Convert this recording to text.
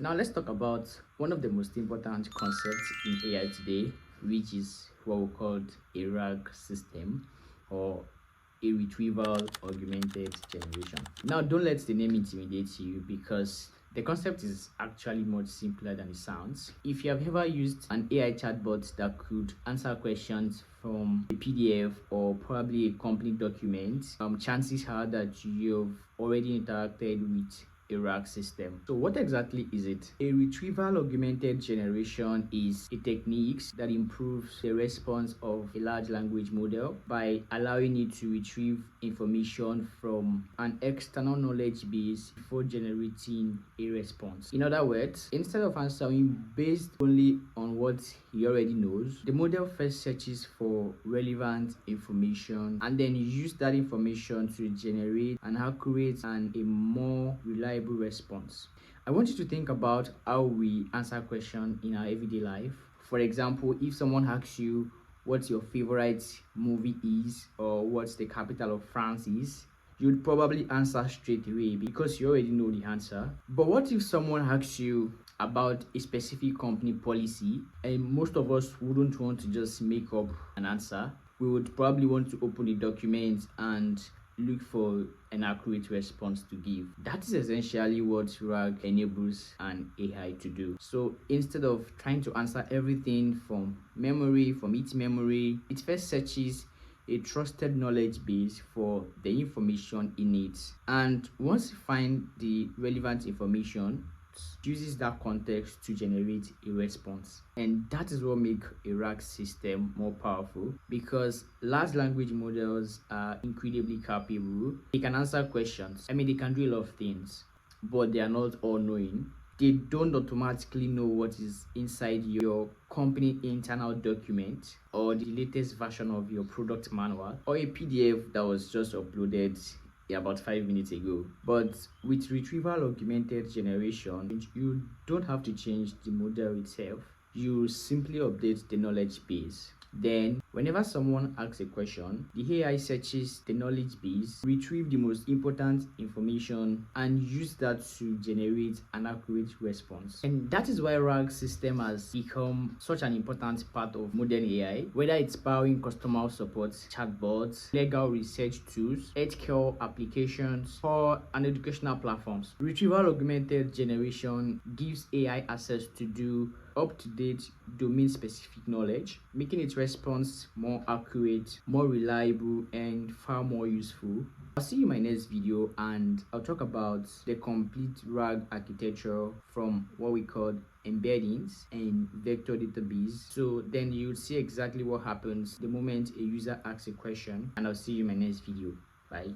Now let's talk about one of the most important concepts in AI today, which is what we call a RAG system, or a retrieval augmented generation. Now don't let the name intimidate you, because the concept is actually much simpler than it sounds. If you have ever used an AI chatbot that could answer questions from a PDF or probably a company document, chances are that you've already interacted with a RAG system. So what exactly is it? A retrieval augmented generation is a technique that improves the response of a large language model by allowing it to retrieve information from an external knowledge base before generating a response. In other words, instead of answering based only on what he already knows, the model first searches for relevant information and then use that information to generate an accurate and a more reliable response. I want you to think about how we answer questions in our everyday life. For example, if someone asks you what your favorite movie is or what the capital of France is, you'd probably answer straight away because you already know the answer. But what if someone asks you about a specific company policy, and most of us wouldn't want to just make up an answer? We would probably want to open the document and look for an accurate response to give. That is essentially what RAG enables an AI to do. So instead of trying to answer everything from its memory, it first searches a trusted knowledge base for the information it needs. And once you find the relevant information, uses that context to generate a response. And that is what makes a RAG system more powerful, because large language models are incredibly capable. They can answer questions. They can do a lot of things, but they are not all knowing. They don't automatically know what is inside your company internal document or the latest version of your product manual or a PDF that was just uploaded about 5 minutes ago. But with retrieval augmented generation, you don't have to change the model itself. You simply update the knowledge base. Then, whenever someone asks a question, the AI searches the knowledge base, retrieve the most important information, and use that to generate an accurate response. And that is why RAG system has become such an important part of modern AI, whether it's powering customer support chatbots, legal research tools, healthcare applications, or an educational platforms. Retrieval augmented generation gives AI access to do up-to-date domain-specific knowledge, making its response more accurate, more reliable, and far more useful. I'll see you in my next video, and I'll talk about the complete RAG architecture from what we call embeddings and vector database. So then you'll see exactly what happens the moment a user asks a question, and I'll see you in my next video. Bye.